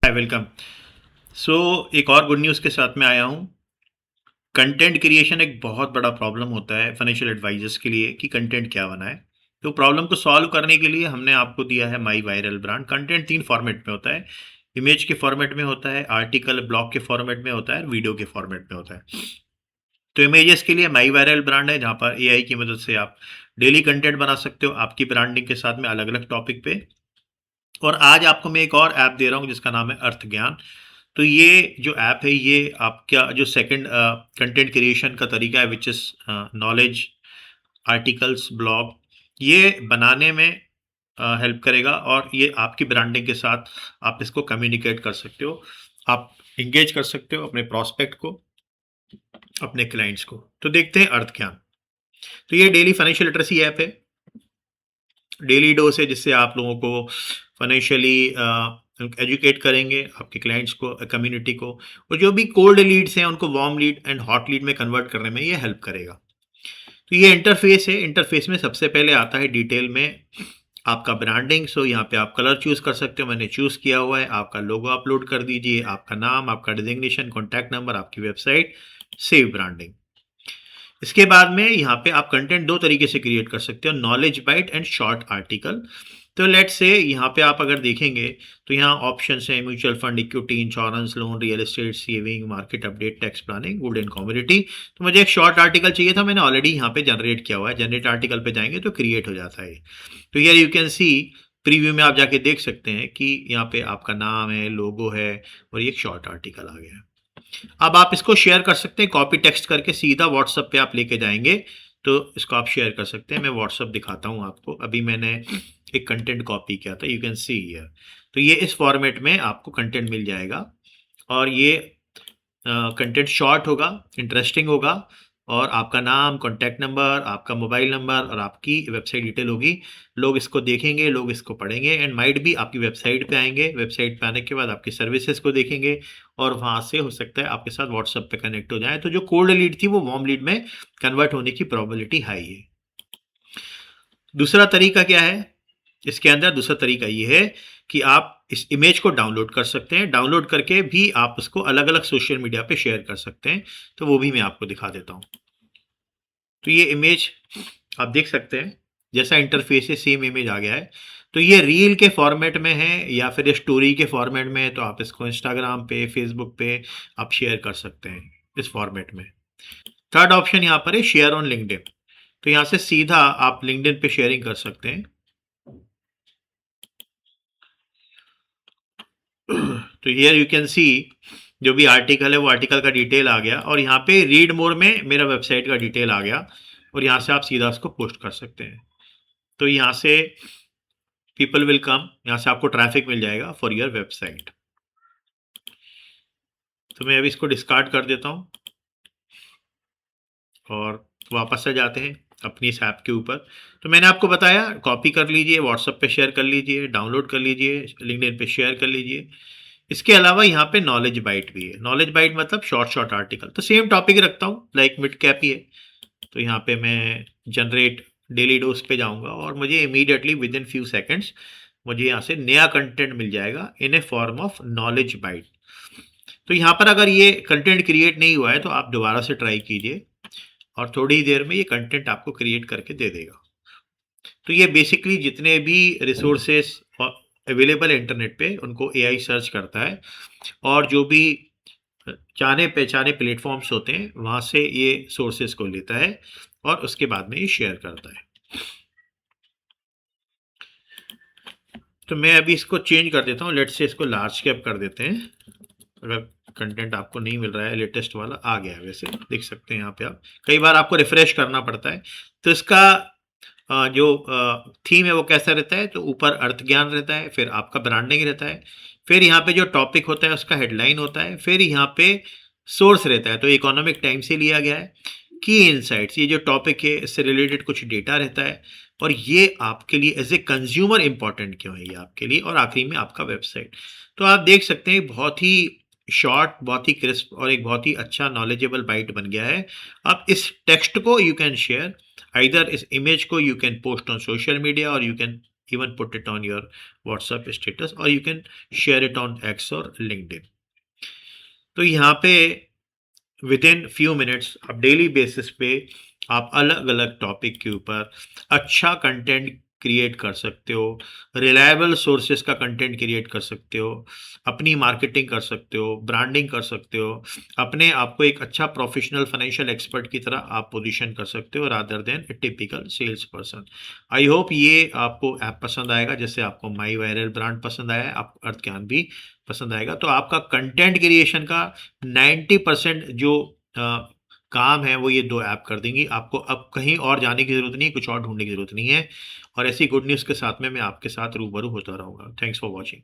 Hi welcome. सो एक और good news के साथ में आया हूँ। कंटेंट क्रिएशन एक बहुत बड़ा प्रॉब्लम होता है फाइनेंशियल एडवाइजर्स के लिए कि कंटेंट क्या बनाएं। तो प्रॉब्लम को सॉल्व करने के लिए हमने आपको दिया है माई वायरल ब्रांड। कंटेंट 3 फॉर्मेट में होता है। इमेज के फॉर्मेट में होता है, आर्टिकल ब्लॉग के फॉर्मेट में होता है और वीडियो के फॉर्मेट में होता है। तो इमेजेस के लिए माई वायरल ब्रांड है, जहाँ पर एआई की मदद से आप डेली कंटेंट बना सकते हो आपकी ब्रांडिंग के साथ में अलग-अलग टॉपिक पे। और आज आपको मैं एक और ऐप दे रहा हूँ जिसका नाम है अर्थ ज्ञान। तो ये जो ऐप है, ये आपका जो सेकंड कंटेंट क्रिएशन का तरीका है, which is knowledge, articles, blog, ये बनाने में हेल्प करेगा और ये आपकी ब्रांडिंग के साथ आप इसको कम्युनिकेट कर सकते हो। आप एंगेज कर सकते हो अपने प्रॉस्पेक्ट को, अपने क्लाइंट्स को। तो देखते हैं अर्थ ज्ञान। तो ये डेली फाइनेंशियल लिटरेसी ऐप है। डेली डोज है जिससे आप लोगों को फाइनेंशियली एजुकेट करेंगे, आपके क्लाइंट्स को, कम्युनिटी को। और जो भी कोल्ड लीड्स हैं उनको warm lead and hot lead में कन्वर्ट करने में ये हेल्प करेगा। तो ये इंटरफेस है। इंटरफेस में सबसे पहले आता है डिटेल में आपका ब्रांडिंग। सो यहाँ पे आप कलर चूज़ कर सकते हो, मैंने चूज़ किया हुआ है। आपका लोगो अपलोड कर दीजिए, आपका नाम, आपका डिजिग्नेशन, कॉन्टैक्ट नंबर, आपकी वेबसाइट, सेव ब्रांडिंग। इसके बाद में यहाँ पे आप कंटेंट दो तरीके से क्रिएट कर सकते हो, knowledge bite and short article. तो लेट्स से यहाँ पे आप अगर देखेंगे तो यहाँ ऑप्शंस हैं, mutual fund, equity, insurance, loan, real estate, saving, market update, tax planning, would and commodity. तो मुझे एक शॉर्ट आर्टिकल चाहिए था, मैंने ऑलरेडी यहाँ पे जनरेट किया हुआ है। जनरेट आर्टिकल पे जाएंगे तो क्रिएट हो जाता है। तो यार यू कैन सी, प्रीव्यू में आप जाके देख सकते हैं कि यहाँ पे आपका नाम है, लोगो है और ये एक शॉर्ट आर्टिकल आ गया है। अब आप इसको शेयर कर सकते हैं, कॉपी टेक्स्ट करके सीधा व्हाट्सएप पे आप लेके जाएंगे तो इसको आप शेयर कर सकते हैं। मैं व्हाट्सएप दिखाता हूँ आपको। अभी मैंने एक कंटेंट कॉपी किया था, यू कैन सी हियर। तो ये इस फॉर्मेट में आपको कंटेंट मिल जाएगा और ये कंटेंट शॉर्ट होगा, इंटरेस्टिंग होगा और आपका नाम, कॉन्टैक्ट नंबर, आपका मोबाइल नंबर और आपकी वेबसाइट डिटेल होगी। लोग इसको देखेंगे, लोग इसको पढ़ेंगे एंड माइट भी आपकी वेबसाइट पे आएंगे। वेबसाइट पे आने के बाद आपकी सर्विसेज को देखेंगे और वहाँ से हो सकता है आपके साथ व्हाट्सएप पे कनेक्ट हो जाए। तो जो कोल्ड लीड थी वो वार्म लीड में कन्वर्ट होने की प्रोबेबिलिटी हाई है। दूसरा तरीका क्या है? इसके अंदर दूसरा तरीका ये है कि आप इस इमेज को डाउनलोड कर सकते हैं। डाउनलोड करके भी आप उसको अलग-अलग सोशल मीडिया पे शेयर कर सकते हैं। तो वो भी मैं आपको दिखा देता हूँ। तो ये इमेज आप देख सकते हैं, जैसा इंटरफेस है सेम इमेज आ गया है। तो ये रील के फॉर्मेट में है या फिर स्टोरी के फॉर्मेट में है, तो आप इसको इंस्टाग्राम पे, फेसबुक पे आप शेयर कर सकते हैं इस फॉर्मेट में। थर्ड ऑप्शन यहाँ पर है शेयर ऑन लिंक्डइन। तो यहाँ से सीधा आप लिंक्डइन पे शेयरिंग कर सकते हैं। तो हियर यू कैन सी, जो भी आर्टिकल है वो आर्टिकल का डिटेल आ गया और यहाँ पे रीड मोर में मेरा वेबसाइट का डिटेल आ गया और यहाँ से आप सीधा उसको पोस्ट कर सकते हैं। तो यहाँ से पीपल विल कम, यहाँ से आपको ट्रैफिक मिल जाएगा फॉर योर वेबसाइट। तो मैं अभी इसको डिस्कार्ड कर देता हूँ और वापस से जाते हैं अपनी इस ऐप के ऊपर। तो मैंने आपको बताया, कॉपी कर लीजिए, व्हाट्सएप पे शेयर कर लीजिए, डाउनलोड कर लीजिए, लिंक्डइन पे शेयर कर लीजिए। इसके अलावा यहाँ पे नॉलेज बाइट भी है। नॉलेज बाइट मतलब शॉर्ट शॉर्ट आर्टिकल। तो सेम टॉपिक रखता हूँ, लाइक मिड कैप ही है। तो यहाँ पे मैं जनरेट डेली डोज पे जाऊँगा और मुझे immediately with in few seconds मुझे यहाँ से नया कंटेंट मिल जाएगा इन ए फॉर्म ऑफ नॉलेज बाइट। तो यहाँ पर अगर ये कंटेंट क्रिएट नहीं हुआ है तो आप दोबारा से ट्राई कीजिए और थोड़ी ही देर में ये कंटेंट आपको क्रिएट करके दे देगा। तो ये बेसिकली जितने भी रिसोर्सेस अवेलेबल है इंटरनेट पे उनको एआई सर्च करता है और जो भी जाने पहचाने प्लेटफॉर्म्स होते हैं वहाँ से ये सोर्सेस को लेता है और उसके बाद में ये शेयर करता है। तो मैं अभी इसको चेंज कर देता हूँ, लेट्स से इसको लार्ज कैप कर देते हैं। अगर कंटेंट आपको नहीं मिल रहा है, लेटेस्ट वाला आ गया है, वैसे देख सकते हैं यहाँ पे आप। कई बार आपको रिफ्रेश करना पड़ता है। तो इसका जो थीम है वो कैसा रहता है, तो ऊपर अर्थ ज्ञान रहता है, फिर आपका ब्रांडिंग रहता है, फिर यहाँ पे जो टॉपिक होता है उसका हेडलाइन होता है, फिर यहाँ पे सोर्स रहता है। तो इकोनॉमिक टाइम से लिया गया है। की इनसाइट्स, ये जो टॉपिक है इससे रिलेटेड कुछ डेटा रहता है और ये आपके लिए एज ए कंज्यूमर इंपॉर्टेंट क्यों है ये आपके लिए, और आखिरी में आपका वेबसाइट। तो आप देख सकते हैं बहुत ही शॉर्ट, बहुत ही क्रिस्प और एक बहुत ही अच्छा नॉलेजेबल बाइट बन गया है। अब इस टेक्स्ट को यू कैन शेयर, आइदर इस इमेज को you can post on social media और you can even put it on your WhatsApp status, or you can share it on X or LinkedIn. तो यहाँ पे विद इन फ्यू मिनट्स आप daily basis पे आप अलग अलग टॉपिक के ऊपर अच्छा कंटेंट क्रिएट कर सकते हो, रिलायबल सोर्सेस का कंटेंट क्रिएट कर सकते हो, अपनी मार्केटिंग कर सकते हो, ब्रांडिंग कर सकते हो, अपने आप को एक अच्छा प्रोफेशनल फाइनेंशियल एक्सपर्ट की तरह आप पोजीशन कर सकते हो rather than a typical sales person. I hope ये आपको ऐप पसंद आएगा, जैसे आपको माई वायरल ब्रांड पसंद आया है, आपको अर्थ ज्ञान भी पसंद आएगा। तो आपका कंटेंट क्रिएशन का 90% जो काम है वो ये 2 ऐप कर देंगी। आपको अब कहीं और जाने की ज़रूरत नहीं है, कुछ और ढूँढने की ज़रूरत नहीं है, और ऐसी गुड न्यूज़ के साथ में मैं आपके साथ रूबरू होता रहूँगा। Thanks for watching.